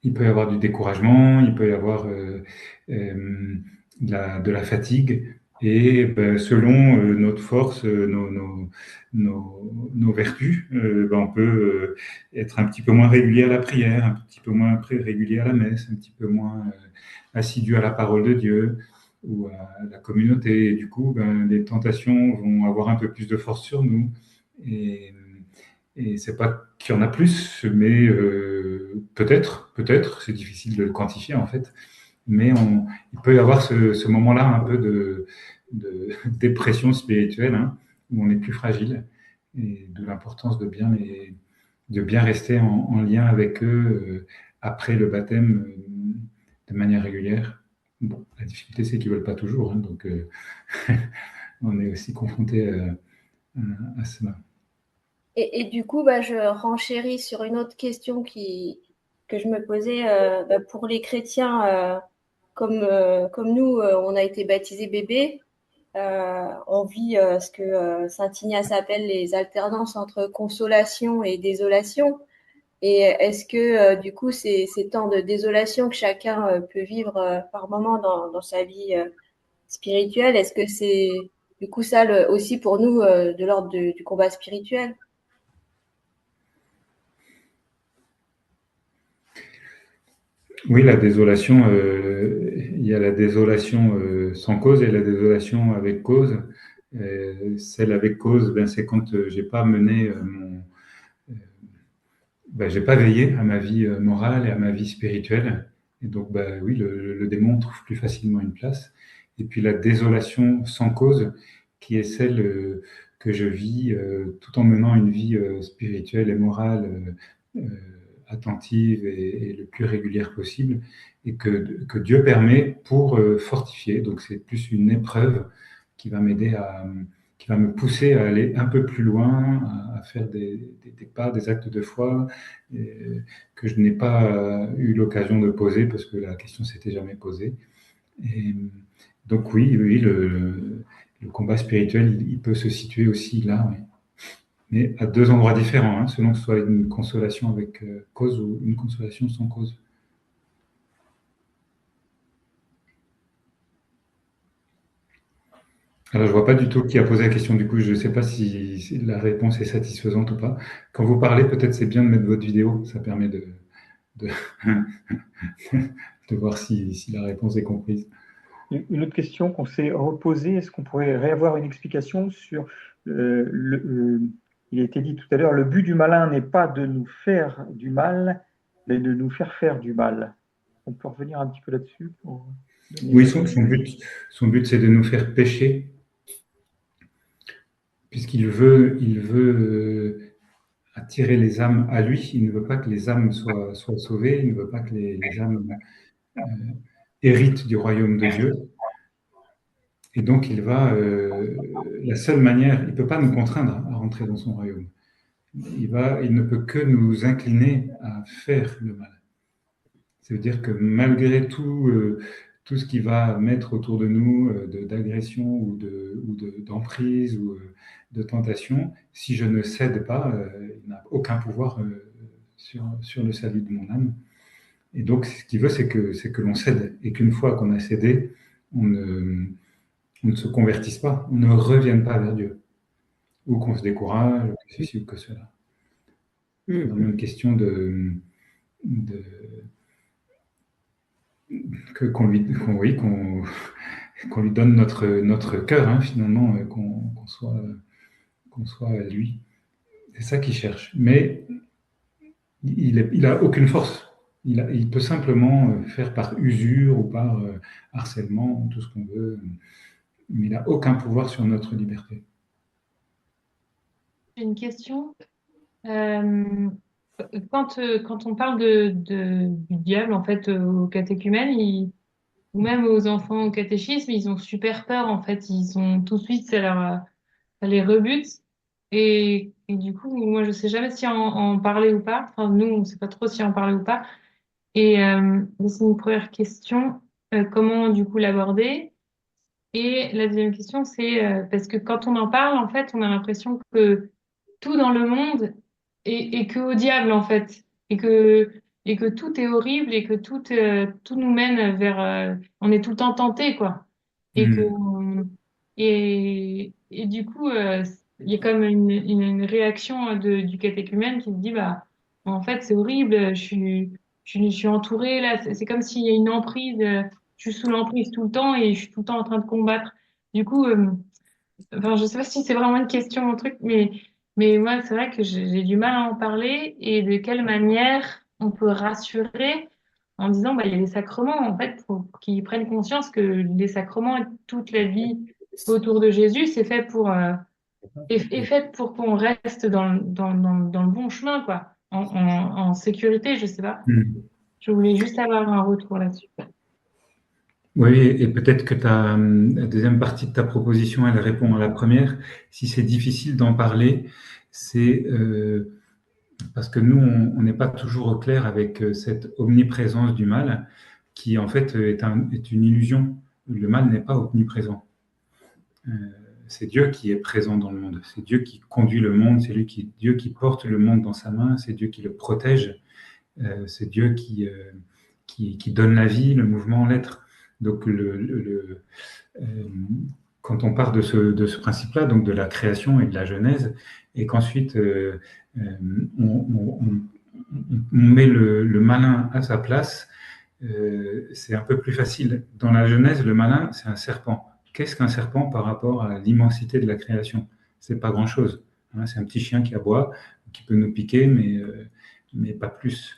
il peut y avoir du découragement, il peut y avoir euh, de la fatigue. Et ben, selon notre force, nos vertus, ben, on peut être un petit peu moins régulier à la prière, un petit peu moins régulier à la messe, un petit peu moins assidu à la parole de Dieu ou à la communauté. Et du coup, ben, les tentations vont avoir un peu plus de force sur nous. Et, et c'est pas qu'il y en a plus, mais peut-être, c'est difficile de le quantifier en fait, mais il peut y avoir ce moment-là un peu de dépression spirituelle, hein, où on est plus fragile, et de l'importance de bien rester en lien avec eux après le baptême de manière régulière. Bon, la difficulté, c'est qu'ils ne veulent pas toujours, hein, donc on est aussi confronté à cela. Et du coup, bah, je renchéris sur une autre question que je me posais bah, pour les chrétiens, comme nous, on a été baptisés bébés. On vit ce que Saint Ignace appelle les alternances entre consolation et désolation. Et est-ce que du coup, ces temps de désolation que chacun peut vivre par moment dans sa vie spirituelle, est-ce que c'est du coup ça aussi pour nous de l'ordre du combat spirituel? Oui, la désolation, il y a la désolation sans cause et la désolation avec cause. Celle avec cause, ben, c'est quand j'ai pas mené ben, j'ai pas veillé à ma vie morale et à ma vie spirituelle. Et donc, ben, oui, le démon trouve plus facilement une place. Et puis la désolation sans cause, qui est celle que je vis tout en menant une vie spirituelle et morale attentive et le plus régulière possible, et que Dieu permet pour fortifier. Donc c'est plus une épreuve qui va m'aider qui va me pousser à aller un peu plus loin, à faire des pas, des actes de foi que je n'ai pas eu l'occasion de poser parce que la question s'était jamais posée. Et donc oui, oui, le combat spirituel, il peut se situer aussi là, oui. Mais à deux endroits différents, hein, selon que ce soit une consolation avec cause ou une consolation sans cause. Alors, je vois pas du tout qui a posé la question, du coup, je ne sais pas si la réponse est satisfaisante ou pas. Quand vous parlez, peut-être c'est bien de mettre votre vidéo, ça permet de, de voir si la réponse est comprise. Une autre question qu'on s'est reposée, est-ce qu'on pourrait réavoir une explication sur il a été dit tout à l'heure, le but du malin n'est pas de nous faire du mal, mais de nous faire faire du mal. On peut revenir un petit peu là-dessus pour donner Oui, son but, c'est de nous faire pécher, il veut attirer les âmes à lui. Il ne veut pas que les âmes soient sauvées. Il ne veut pas que les âmes euh, héritent du royaume de Dieu. Et donc, la seule manière, il ne peut pas nous contraindre à rentrer dans son royaume. Il ne peut que nous incliner à faire le mal. Ça veut dire que malgré tout ce qui va mettre autour de nous d'agression d'emprise ou de tentation, si je ne cède pas, il n'a aucun pouvoir sur le salut de mon âme. Et donc, ce qu'il veut, c'est que l'on cède. Et qu'une fois qu'on a cédé, on ne, on ne se convertisse pas, on ne revienne pas vers Dieu. Ou qu'on se décourage, ou que ceci ou que cela. C'est vraiment une question de oui, qu'on lui donne notre cœur, hein, finalement, qu'on soit à lui. C'est ça qu'il cherche. Mais il a aucune force. Il peut simplement faire par usure ou par harcèlement, tout ce qu'on veut, mais il n'a aucun pouvoir sur notre liberté. J'ai une question. Euh, quand on parle du diable, en fait, au catéchumène, ou même aux enfants au catéchisme, ils ont super peur, en fait. Ils ont tout de suite, ça les rebute. Et du coup, moi, je sais jamais si en parler ou pas. Enfin, nous, on sait pas trop si en parler ou pas. Et c'est une première question. Comment, du coup, l'aborder? Et la deuxième question, c'est parce que quand on en parle, en fait, on a l'impression que tout dans le monde et que au diable en fait, et que tout est horrible et que tout nous mène vers, on est tout le temps tenté quoi, et que Hmm. et du coup il y a comme une réaction du catéchumène qui se dit bah en fait c'est horrible, je suis entourée là, c'est comme s'il y a une emprise, je suis sous l'emprise tout le temps et je suis tout le temps en train de combattre. Du coup enfin, je sais pas si c'est vraiment une question, un truc, mais moi, c'est vrai que j'ai du mal à en parler et de quelle manière on peut rassurer en disant, bah, il y a les sacrements, en fait, pour qu'ils prennent conscience que les sacrements et toute la vie autour de Jésus, c'est fait pour, est faite pour qu'on reste dans le bon chemin, quoi, en sécurité, je sais pas. Hmm. Je voulais juste avoir un retour là-dessus. Oui, et peut-être que la deuxième partie de ta proposition, elle répond à la première. Si c'est difficile d'en parler, c'est parce que nous, on n'est pas toujours au clair avec cette omniprésence du mal, qui en fait est une illusion. Le mal n'est pas omniprésent. Euh, c'est Dieu qui est présent dans le monde. C'est Dieu qui conduit le monde. C'est Dieu qui porte le monde dans sa main. C'est Dieu qui le protège. C'est Dieu qui donne la vie, le mouvement, l'être. Donc, euh, quand on part de ce principe-là, donc de la création et de la Genèse, et qu'ensuite euh, on, on- on met le malin à sa place, c'est un peu plus facile. Dans la Genèse, le malin, c'est un serpent. Qu'est-ce qu'un serpent par rapport à l'immensité de la création? C'est pas grand-chose. Hein, c'est un petit chien qui aboie, qui peut nous piquer, mais pas plus.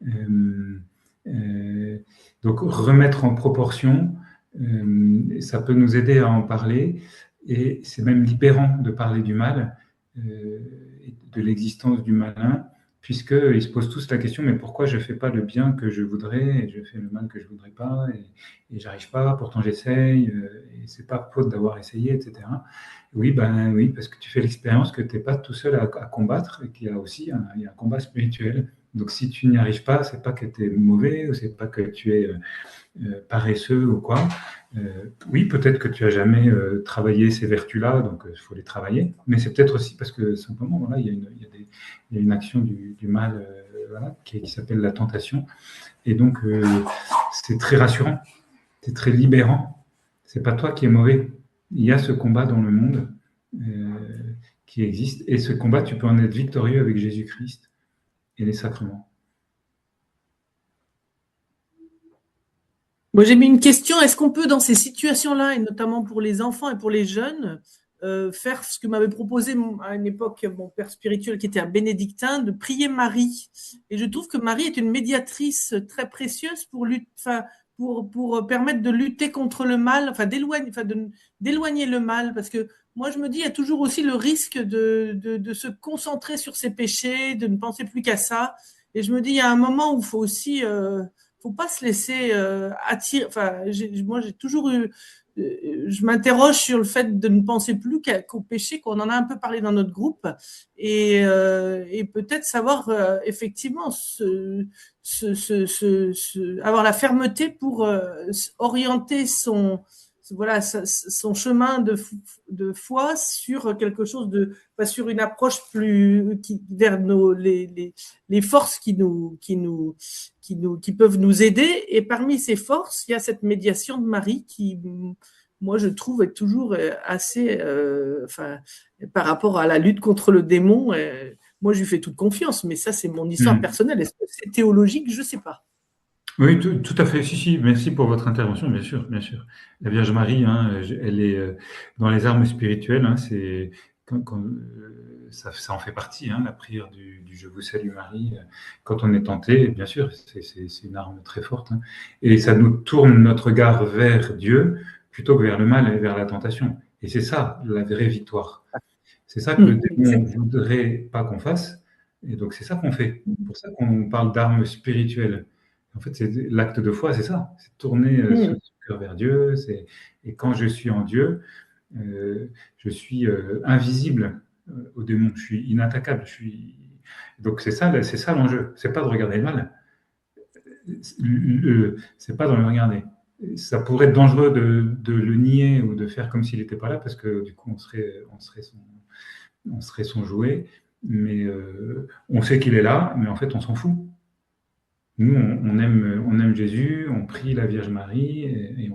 Euh, euh, donc remettre en proportion, ça peut nous aider à en parler, et c'est même libérant de parler du mal, de l'existence du malin, puisqu'ils se posent tous la question, mais pourquoi je ne fais pas le bien que je voudrais, et je fais le mal que je ne voudrais pas, et j'arrive pas, pourtant j'essaye, et c'est pas faute d'avoir essayé, etc. Oui, ben oui, parce que tu fais l'expérience que tu n'es pas tout seul à combattre, et qu'il y a aussi il y a un combat spirituel. Donc si tu n'y arrives pas, c'est pas que tu es mauvais, ou c'est pas que tu es paresseux ou quoi. Oui, peut-être que tu as jamais travaillé ces vertus-là, donc il faut les travailler. Mais c'est peut-être aussi parce que simplement, voilà, il y a une action du mal voilà, qui s'appelle la tentation. Et donc, c'est très rassurant, c'est très libérant. C'est pas toi qui es mauvais. Il y a ce combat dans le monde qui existe. Et ce combat, tu peux en être victorieux avec Jésus-Christ et les sacrements. Moi, j'ai mis une question. Est-ce qu'on peut, dans ces situations-là, et notamment pour les enfants et pour les jeunes, faire ce que m'avait proposé à une époque mon père spirituel, qui était un bénédictin, de prier Marie. Et je trouve que Marie est une médiatrice très précieuse pour permettre de lutter contre le mal, d'éloigner le mal. Parce que moi, je me dis, il y a toujours aussi le risque de se concentrer sur ses péchés, de ne penser plus qu'à ça. Et je me dis, il y a un moment où il faut aussi faut pas se laisser attirer. Enfin, moi, j'ai toujours eu. Je m'interroge sur le fait de ne penser plus qu'au péché, qu'on en a un peu parlé dans notre groupe, et peut-être savoir effectivement avoir la fermeté pour orienter son chemin de foi sur quelque chose pas sur une approche vers les forces qui peuvent nous aider. Et parmi ces forces, il y a cette médiation de Marie qui, moi, je trouve être toujours assez, par rapport à la lutte contre le démon, moi, je lui fais toute confiance, mais ça, c'est mon histoire personnelle. Est-ce que c'est théologique? Je ne sais pas. Oui, tout à fait. Si, si, merci pour votre intervention, bien sûr, bien sûr. La Vierge Marie, hein, elle est dans les armes spirituelles, hein, c'est ça en fait partie, hein, la prière du Je vous salue Marie. Quand on est tenté, bien sûr, c'est une arme très forte, hein, et ça nous tourne notre regard vers Dieu plutôt que vers le mal et vers la tentation. Et c'est ça la vraie victoire. C'est ça que le démon ne voudrait pas qu'on fasse, et donc c'est ça qu'on fait. C'est pour ça qu'on parle d'armes spirituelles. En fait, c'est l'acte de foi, c'est ça, c'est tourner son cœur vers Dieu. Et quand je suis en Dieu, je suis invisible au démon, je suis inattaquable. Donc c'est ça l'enjeu. C'est pas de regarder le mal, c'est pas de le regarder. Ça pourrait être dangereux de le nier ou de faire comme s'il n'était pas là, parce que du coup on serait son jouet. mais on sait qu'il est là, mais en fait, on s'en fout. Nous, on aime Jésus, on prie la Vierge Marie, et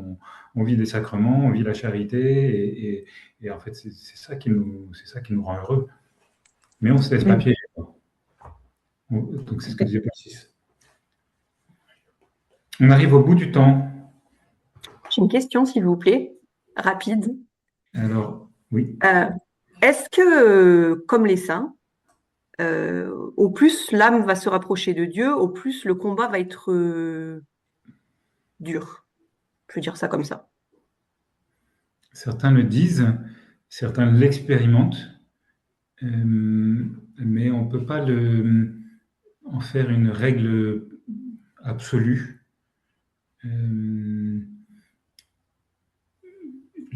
on vit des sacrements, on vit la charité, et en fait, c'est ça qui nous rend heureux. Mais on ne se laisse pas piéger. Donc, c'est ce que disait Paul VI. On arrive au bout du temps. J'ai une question, s'il vous plaît, rapide. Alors, oui. Est-ce que, comme les saints, au plus l'âme va se rapprocher de Dieu, au plus le combat va être dur? Je veux dire ça comme ça. Certains le disent, certains l'expérimentent, mais on ne peut pas en faire une règle absolue.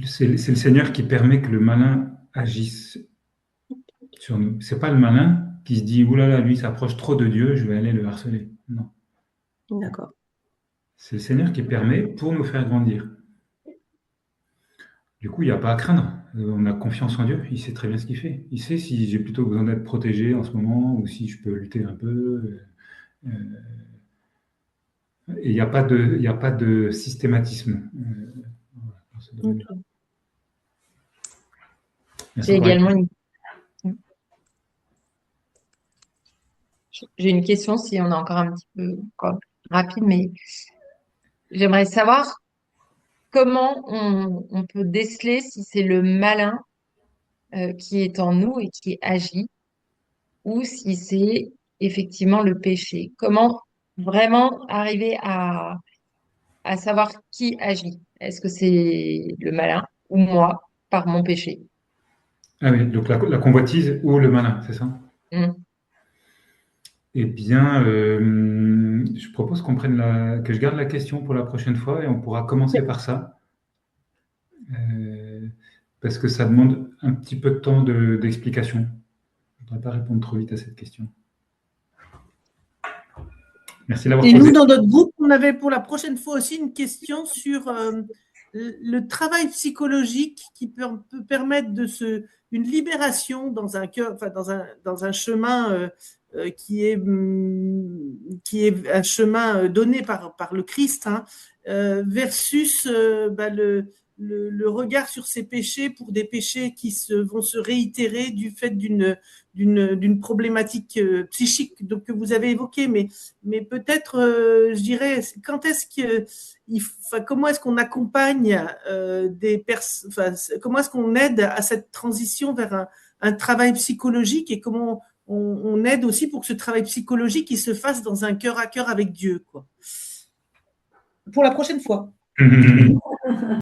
C'est le Seigneur qui permet que le malin agisse sur nous. C'est pas le malin qui se dit « Oulala, lui s'approche trop de Dieu, je vais aller le harceler ». Non. D'accord. C'est le Seigneur qui permet pour nous faire grandir. Du coup, il n'y a pas à craindre. On a confiance en Dieu. Il sait très bien ce qu'il fait. Il sait si j'ai plutôt besoin d'être protégé en ce moment ou si je peux lutter un peu. Et il n'y a pas de systématisme dans ce domaine-là. J'ai également J'ai une question, si on est encore un petit peu rapide, mais j'aimerais savoir comment on peut déceler si c'est le malin qui est en nous et qui agit, ou si c'est effectivement le péché. Comment vraiment arriver à savoir qui agit? Est-ce que c'est le malin ou moi par mon péché? Ah oui, donc la convoitise ou le malin, c'est ça? Eh bien, je propose que je garde la question pour la prochaine fois et on pourra commencer par ça. Parce que ça demande un petit peu de temps d'explication. Je ne voudrais pas répondre trop vite à cette question. Merci d'avoir posé. Et nous, dans notre groupe, on avait pour la prochaine fois aussi une question sur le travail psychologique qui peut permettre une libération dans un cœur, enfin dans un chemin qui est un chemin donné par le Christ, hein, versus le regard sur ces péchés pour des péchés qui vont se réitérer du fait d'une problématique psychique donc, que vous avez évoquée, mais peut-être, je dirais, comment est-ce qu'on accompagne comment est-ce qu'on aide à cette transition vers un travail psychologique et comment on aide aussi pour que ce travail psychologique il se fasse dans un cœur à cœur avec Dieu, quoi. Pour la prochaine fois.